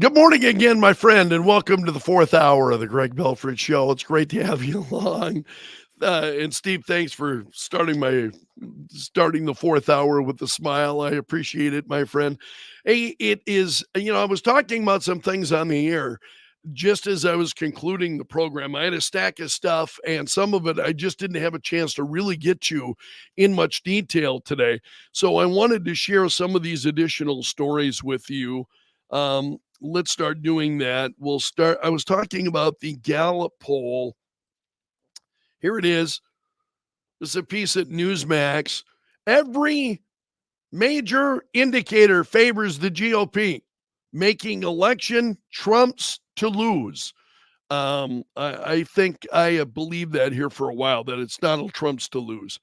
Good morning again, my friend, and welcome to the fourth hour of the Greg Belfrage Show. It's great to have you along. And Steve, thanks for starting the fourth hour with a smile. I appreciate it, my friend. Hey, it is, I was talking about some things on the air just as I was concluding the program. I had a stack of stuff, and some of it I just didn't have a chance to really get to in much detail today. So I wanted to share some of these additional stories with you. Let's start doing that. I was talking about the Gallup poll. Here it is. This is a piece at Newsmax. Every major indicator favors the GOP, making election Trump's to lose. I think I have believed that here for a while, that it's Donald Trump's to lose.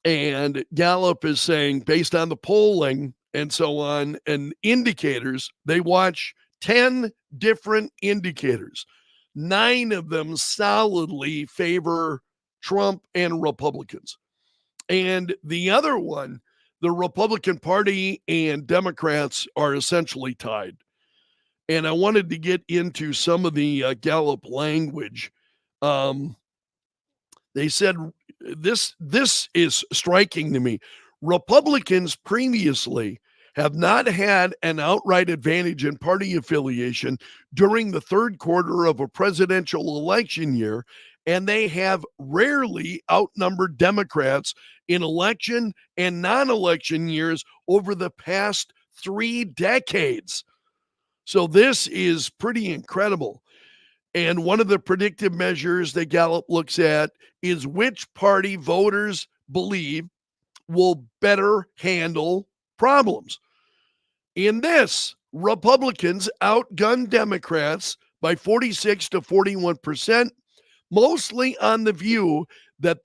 And Gallup is saying, based on the polling and so on and indicators, they watch 10 different indicators. 9 of them solidly favor Trump and Republicans. And the other one, the Republican Party and Democrats are essentially tied. And I wanted to get into some of the Gallup language. They said this is striking to me. Republicans previously have not had an outright advantage in party affiliation during the third quarter of a presidential election year, and they have rarely outnumbered Democrats in election and non-election years over the past 3 decades. So this is pretty incredible. And one of the predictive measures that Gallup looks at is which party voters believe will better handle problems. In this, Republicans outgunned Democrats by 46 to 41%, mostly on the view that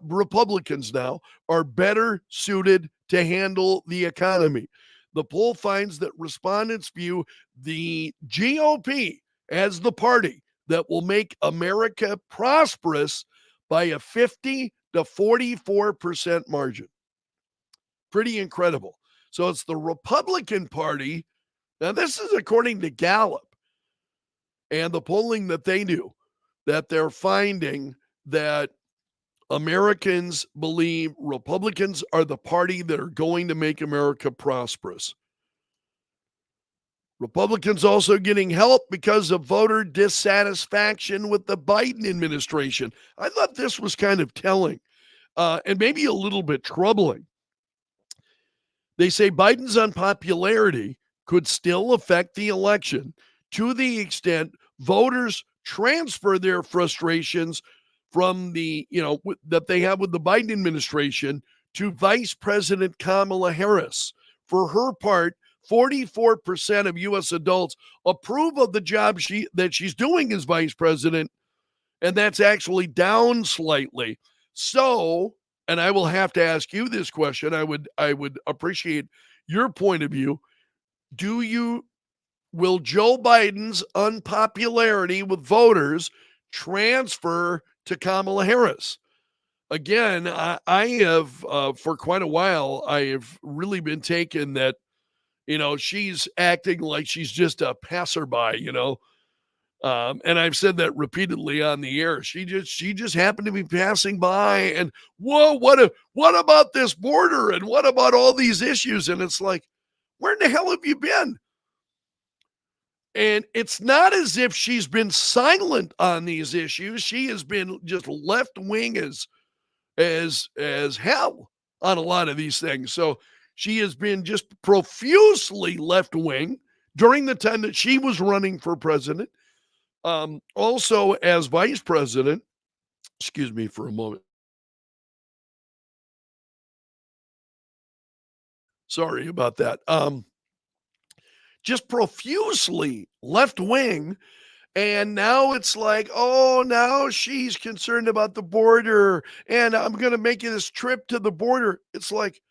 Republicans now, are better suited to handle the economy. The poll finds that respondents view the GOP as the party that will make America prosperous by a 50 to 44% margin. Pretty incredible. So it's the Republican Party. Now, this is according to Gallup and the polling that they do, that they're finding that Americans believe Republicans are the party that are going to make America prosperous. Republicans also getting help because of voter dissatisfaction with the Biden administration. I thought this was kind of telling and maybe a little bit troubling. They say Biden's unpopularity could still affect the election to the extent voters transfer their frustrations from that they have with the Biden administration to Vice President Kamala Harris. For her part, 44% of U.S. adults approve of the job that she's doing as vice president, and that's actually down slightly. So, and I will have to ask you this question. I would appreciate your point of view. Will Joe Biden's unpopularity with voters transfer to Kamala Harris? Again, I have for quite a while, I have really been taken that she's acting like she's just a passerby, and I've said that repeatedly on the air. She just happened to be passing by, and whoa, what about this border, and what about all these issues? And it's like, where in the hell have you been? And it's not as if she's been silent on these issues. She has been just left wing as hell on a lot of these things. So she has been just profusely left wing during the time that she was running for president. Also, as vice president, excuse me for a moment. Sorry about that. Just profusely left wing. And now it's like, oh, now she's concerned about the border and I'm going to make this trip to the border. It's like,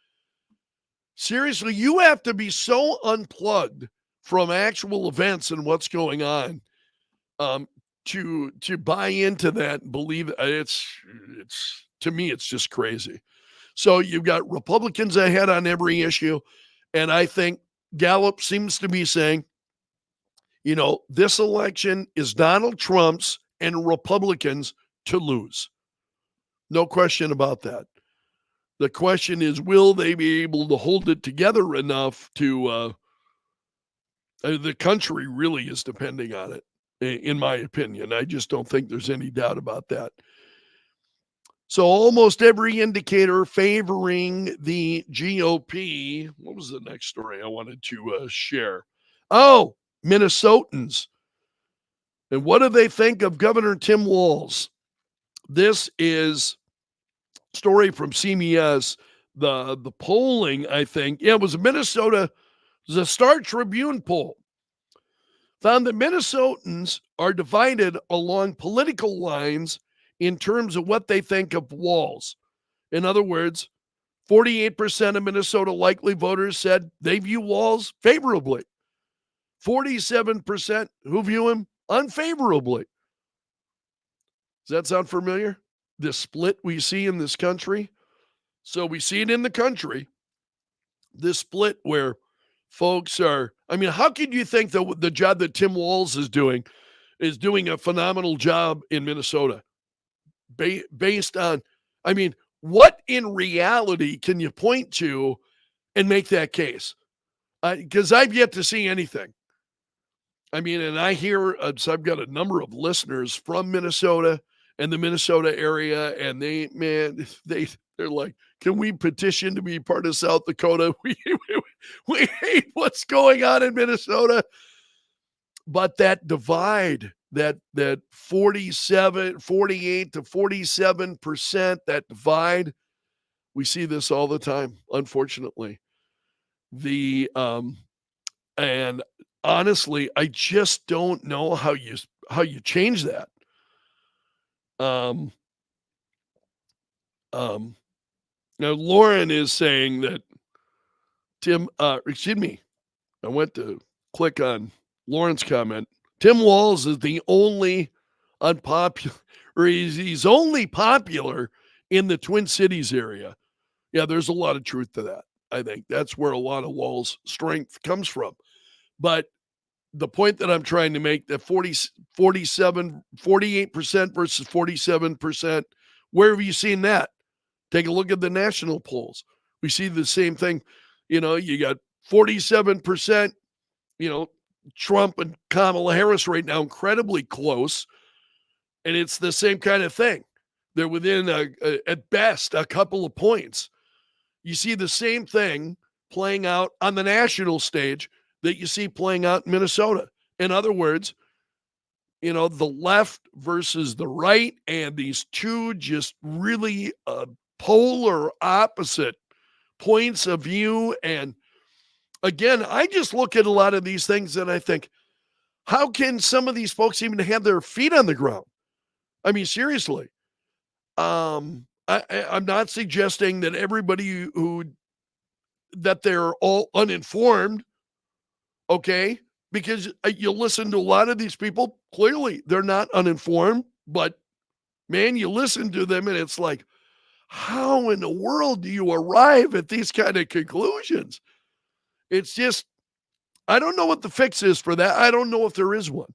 seriously, you have to be so unplugged from actual events and what's going on to buy into that and believe it's to me, it's just crazy. So you've got Republicans ahead on every issue. And I think Gallup seems to be saying This election is Donald Trump's and Republicans to lose. No question about that. The question is, will they be able to hold it together enough to the country really is depending on it, in my opinion. I just don't think there's any doubt about that. So almost every indicator favoring the GOP. What was the next story I wanted to share? Oh, Minnesotans. And what do they think of Governor Tim Walz? This is story from CBS. The polling, I think, it was Minnesota, it was a Star Tribune poll, found that Minnesotans are divided along political lines in terms of what they think of Walz. In other words, 48% of Minnesota likely voters said they view Walz favorably. 47% who view him unfavorably. Does that sound familiar? This split we see in this country. So we see it in the country, this split where folks are, how could you think that the job that Tim Walz is doing a phenomenal job in Minnesota based on, what in reality can you point to and make that case? Because I've yet to see anything. And I hear, so I've got a number of listeners from Minnesota and the Minnesota area, and they're like, can we petition to be part of South Dakota? We hate what's going on in Minnesota. But that divide, that 48 to 47%, that divide, we see this all the time, unfortunately. And honestly, I just don't know how you change that. Now Lauren is saying that I went to click on Lauren's comment. Tim Walz is the only unpopular, or he's only popular in the Twin Cities area. Yeah, there's a lot of truth to that. I think that's where a lot of Walz's strength comes from. But the point that I'm trying to make, that 48% versus 47%, where have you seen that? Take a look at the national polls. We see the same thing. You got 47%, Trump and Kamala Harris right now, incredibly close. And it's the same kind of thing. They're within, at best, a couple of points. You see the same thing playing out on the national stage that you see playing out in Minnesota. In other words, the left versus the right, and these two just really polar opposite points of view. And again, I just look at a lot of these things and I think, how can some of these folks even have their feet on the ground? Seriously. I'm not suggesting that everybody that they're all uninformed, okay? Because you listen to a lot of these people, clearly they're not uninformed, but man, you listen to them and it's like, how in the world do you arrive at these kind of conclusions? It's just, I don't know what the fix is for that. I don't know if there is one.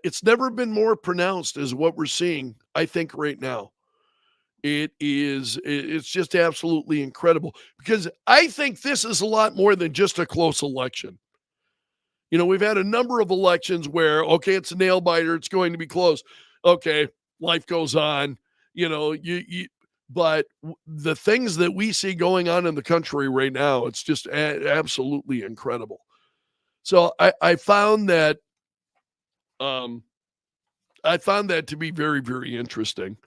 It's never been more pronounced as what we're seeing, I think, right now. It's just absolutely incredible, because I think this is a lot more than just a close election. We've had a number of elections where, okay, it's a nail biter, it's going to be close. Okay, life goes on. But the things that we see going on in the country right now, it's just absolutely incredible. So I found that to be very, very interesting,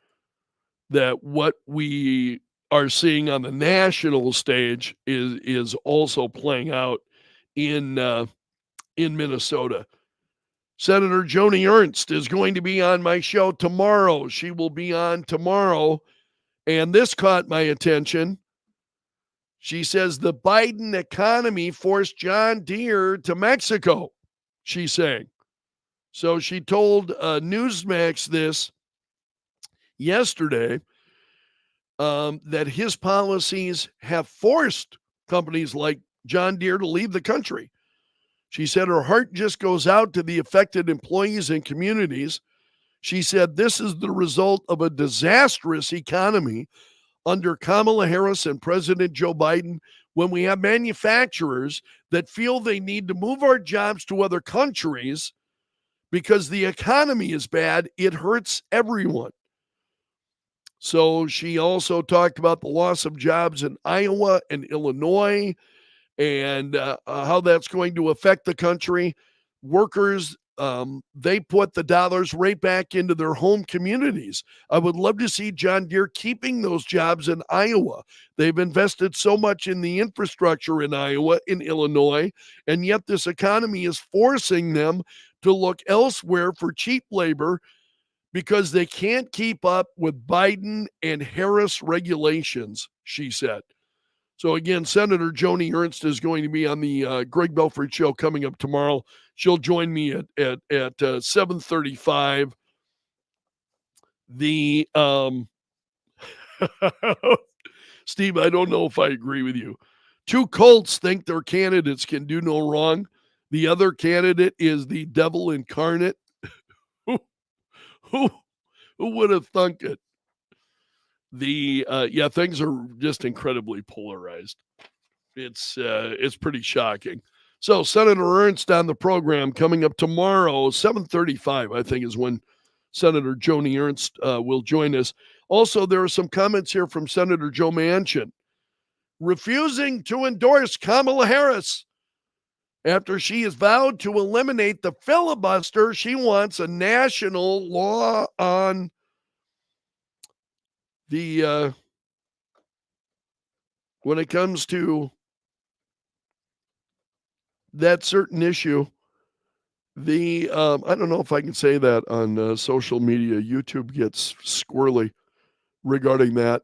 that what we are seeing on the national stage is also playing out in Minnesota. Senator Joni Ernst is going to be on my show tomorrow. She will be on tomorrow. And this caught my attention. She says the Biden economy forced John Deere to Mexico, she's saying. So she told Newsmax this yesterday, that his policies have forced companies like John Deere to leave the country. She said her heart just goes out to the affected employees and communities. She said this is the result of a disastrous economy under Kamala Harris and President Joe Biden, when we have manufacturers that feel they need to move our jobs to other countries because the economy is bad. It hurts everyone. So she also talked about the loss of jobs in Iowa and Illinois and how that's going to affect the country. Workers, they put the dollars right back into their home communities. I would love to see John Deere keeping those jobs in Iowa. They've invested so much in the infrastructure in Iowa, in Illinois, and yet this economy is forcing them to look elsewhere for cheap labor because they can't keep up with Biden and Harris regulations, she said. So again, Senator Joni Ernst is going to be on the Greg Belfrage show coming up tomorrow. She'll join me at 7:35. The Steve, I don't know if I agree with you. Two cults think their candidates can do no wrong. The other candidate is the devil incarnate. who, who would have thunk it? Things are just incredibly polarized. It's pretty shocking. So Senator Ernst on the program coming up tomorrow, 7:35, I think is when Senator Joni Ernst will join us. Also, there are some comments here from Senator Joe Manchin refusing to endorse Kamala Harris. After she has vowed to eliminate the filibuster, she wants a national law on the when it comes to that certain issue. I don't know if I can say that on social media. YouTube gets squirrely regarding that.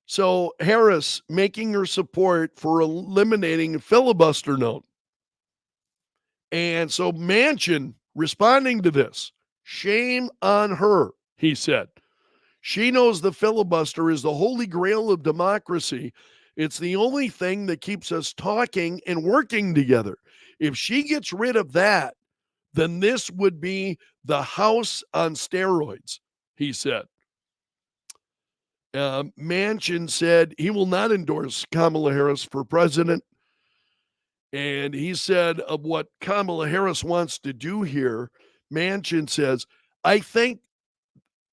So Harris making her support for eliminating filibuster known. And so Manchin responding to this, shame on her, he said. She knows the filibuster is the holy grail of democracy. It's the only thing that keeps us talking and working together. If she gets rid of that, then this would be the House on steroids, he said. Manchin said he will not endorse Kamala Harris for president. And he said of what Kamala Harris wants to do here, Manchin says, I think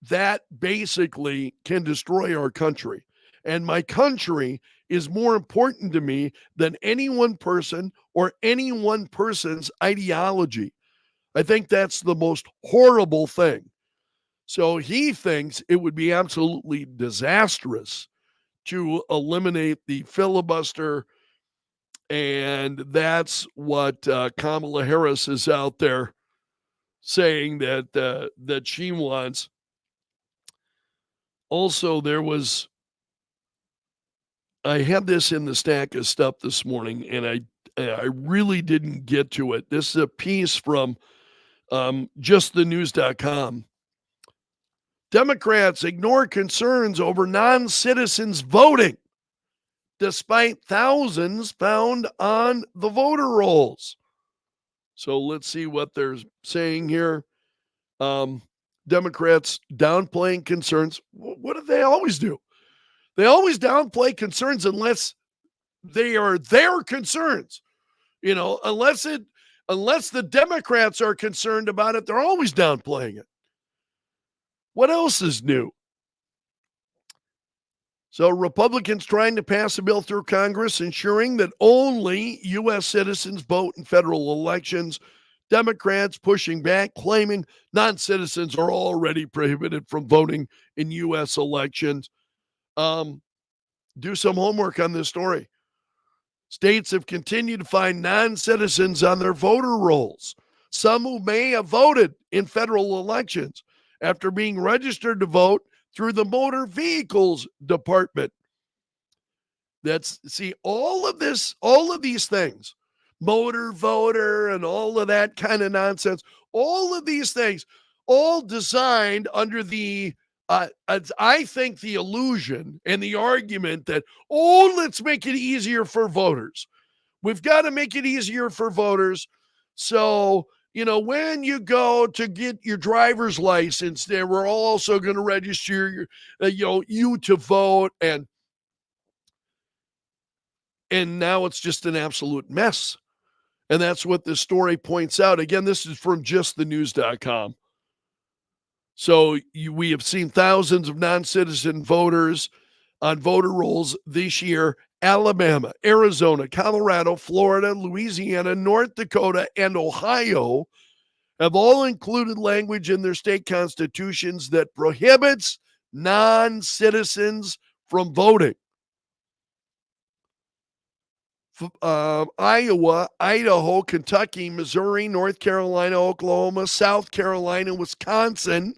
that basically can destroy our country. And my country is more important to me than any one person or any one person's ideology. I think that's the most horrible thing. So he thinks it would be absolutely disastrous to eliminate the filibuster. And that's what Kamala Harris is out there saying that she wants. Also, I had this in the stack of stuff this morning, and I really didn't get to it. This is a piece from justthenews.com. Democrats ignore concerns over non-citizens voting, despite thousands found on the voter rolls. So let's see what they're saying here. Democrats downplaying concerns. What do they always do? They always downplay concerns unless they are their concerns. You know, unless the Democrats are concerned about it, they're always downplaying it. What else is new? So Republicans trying to pass a bill through Congress ensuring that only U.S. citizens vote in federal elections. Democrats pushing back, claiming non-citizens are already prohibited from voting in U.S. elections. Do some homework on this story. States have continued to find non-citizens on their voter rolls, some who may have voted in federal elections after being registered to vote through the Motor Vehicles Department. All of these things, motor voter and all of that kind of nonsense, all of these things, all designed under the I think the illusion and the argument that, let's make it easier for voters. We've got to make it easier for voters. So, when you go to get your driver's license, there we're also going to register you to vote, and now it's just an absolute mess. And that's what this story points out. Again, this is from justthenews.com. So we have seen thousands of non-citizen voters on voter rolls this year. Alabama, Arizona, Colorado, Florida, Louisiana, North Dakota, and Ohio have all included language in their state constitutions that prohibits non-citizens from voting. Iowa, Idaho, Kentucky, Missouri, North Carolina, Oklahoma, South Carolina, Wisconsin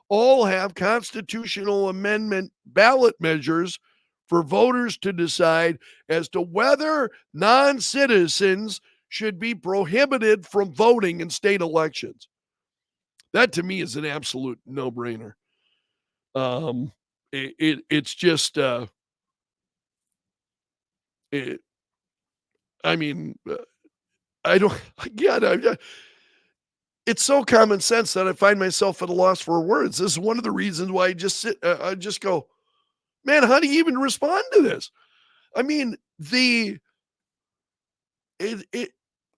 all have constitutional amendment ballot measures for voters to decide as to whether non-citizens should be prohibited from voting in state elections. That to me is an absolute no-brainer. It's just I don't. Again, it's so common sense that I find myself at a loss for words. This is one of the reasons why I just sit. I just go, man. How do you even respond to this? I mean,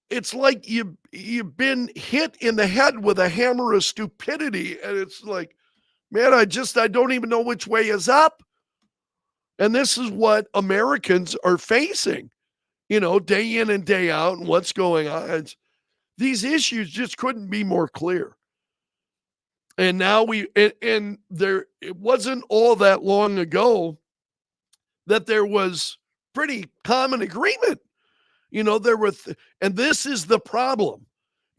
it's like you've been hit in the head with a hammer of stupidity, and it's like, man, I don't even know which way is up. And this is what Americans are facing, day in and day out, and what's going on. These issues just couldn't be more clear. And now it wasn't all that long ago that there was pretty common agreement. And this is the problem.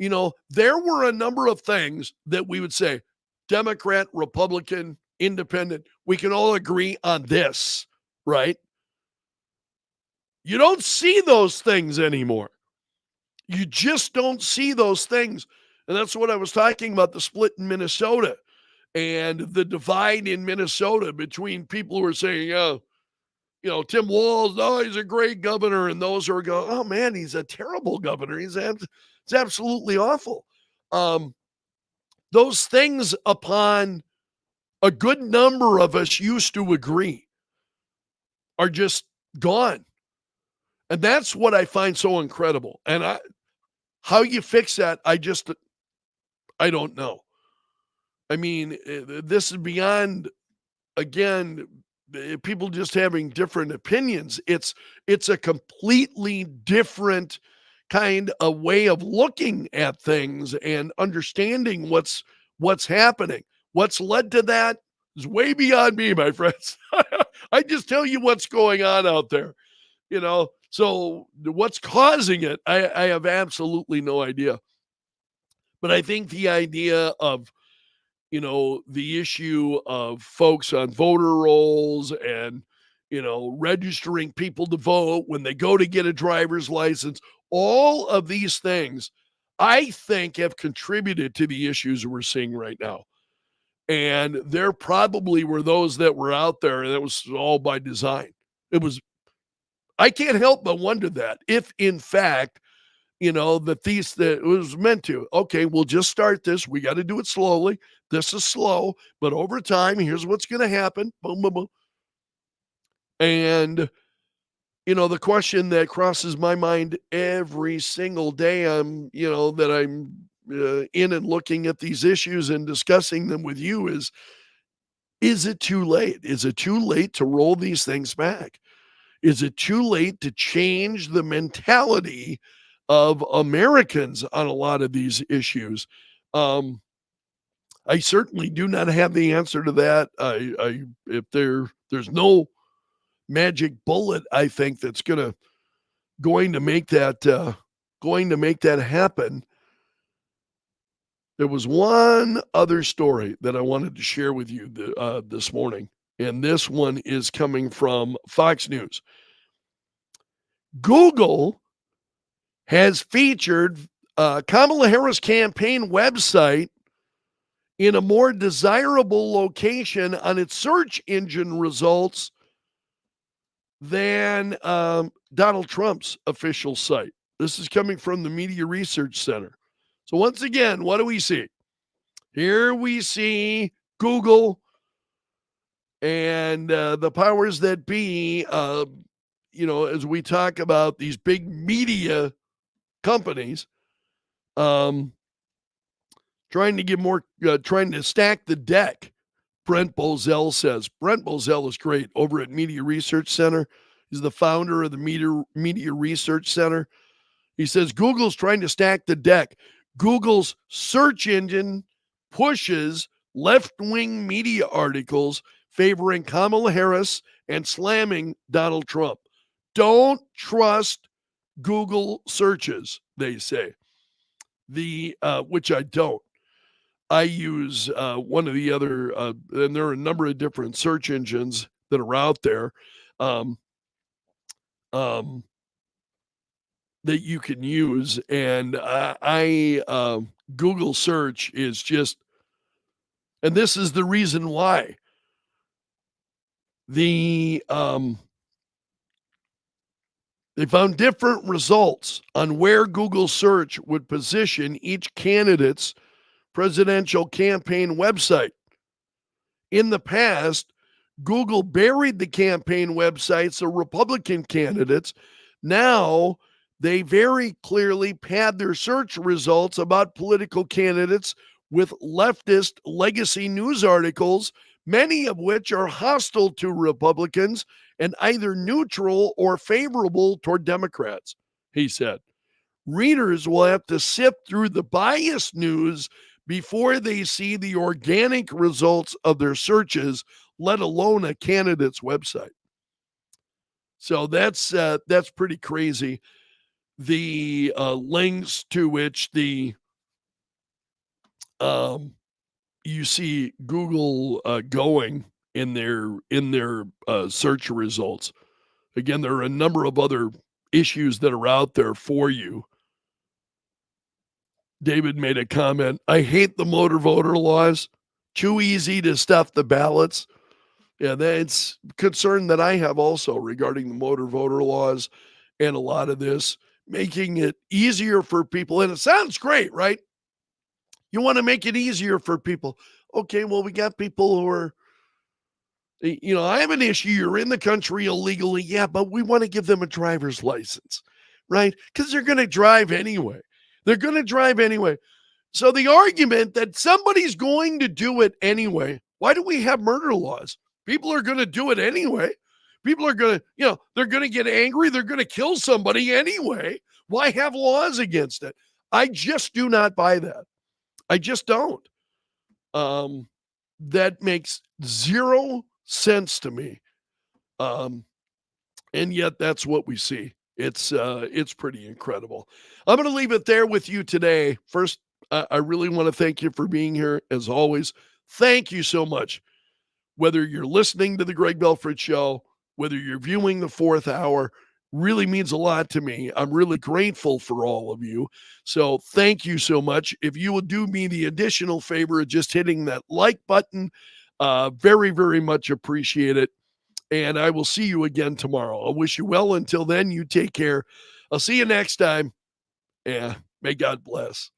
There were a number of things that we would say, Democrat, Republican, Independent, we can all agree on this, right? You don't see those things anymore. You just don't see those things. And that's what I was talking about, the split in Minnesota and the divide in Minnesota between people who are saying, Tim Walz, he's a great governor. And those who are going, oh, man, he's a terrible governor. It's absolutely awful. Those things upon a good number of us used to agree are just gone. And that's what I find so incredible. And how you fix that, I don't know. I mean, this is beyond, again, people just having different opinions. It's a completely different kind of way of looking at things and understanding what's happening. What's led to that is way beyond me, my friends. I just tell you what's going on out there, So what's causing it, I have absolutely no idea. But I think the idea of, the issue of folks on voter rolls and, registering people to vote when they go to get a driver's license, all of these things, I think, have contributed to the issues we're seeing right now. And there probably were those that were out there, and it was all by design. I can't help but wonder that if, in fact, that it was meant to. Okay, we'll just start this. We got to do it slowly. This is slow, but over time, here's what's going to happen. Boom, boom, boom. And, the question that crosses my mind every single day that I'm in and looking at these issues and discussing them with you is it too late? Is it too late to roll these things back? Is it too late to change the mentality of Americans on a lot of these issues? I certainly do not have the answer to that. If there's no magic bullet, I think that's going to make that happen. There was one other story that I wanted to share with you this morning, and this one is coming from Fox News. Google has featured Kamala Harris campaign website in a more desirable location on its search engine results than Donald Trump's official site. This is coming from the Media Research Center. So once again, what do we see? Here we see Google and the powers that be, as we talk about these big media companies, trying to get more, trying to stack the deck. Brent Bozell says. Brent Bozell is great over at Media Research Center. He's the founder of the Media Research Center. He says Google's trying to stack the deck. Google's search engine pushes left-wing media articles favoring Kamala Harris and slamming Donald Trump. Don't trust Google searches, they say. Which I don't. I use one of the other, and there are a number of different search engines that are out there that you can use. And Google search is just, and this is the reason why. They found different results on where Google search would position each candidate's presidential campaign website. In the past, Google buried the campaign websites of Republican candidates. Now, they very clearly pad their search results about political candidates with leftist legacy news articles, many of which are hostile to Republicans and either neutral or favorable toward Democrats, he said. Readers will have to sift through the biased news before they see the organic results of their searches, let alone a candidate's website. So that's pretty crazy. The lengths to which the you see Google going in their search results. Again, there are a number of other issues that are out there for you. David made a comment. I hate the motor voter laws. Too easy to stuff the ballots. Yeah, that's concern that I have also regarding the motor voter laws and a lot of this, making it easier for people. And it sounds great, right? You want to make it easier for people. Okay, well, we got people who are, I have an issue. You're in the country illegally. Yeah, but we want to give them a driver's license, right? Because they're going to drive anyway. So the argument that somebody's going to do it anyway, why do we have murder laws? People are going to do it anyway. People are going to, they're going to get angry. They're going to kill somebody anyway. Why have laws against it? I just do not buy that. I just don't. That makes zero sense to me. And yet that's what we see. It's pretty incredible. I'm going to leave it there with you today. First, I really want to thank you for being here. As always, thank you so much. Whether you're listening to the Greg Belfrage Show, whether you're viewing the fourth hour, really means a lot to me. I'm really grateful for all of you. So thank you so much. If you would do me the additional favor of just hitting that like button, very, very much appreciate it. And I will see you again tomorrow. I wish you well. Until then, you take care. I'll see you next time. Yeah, may God bless.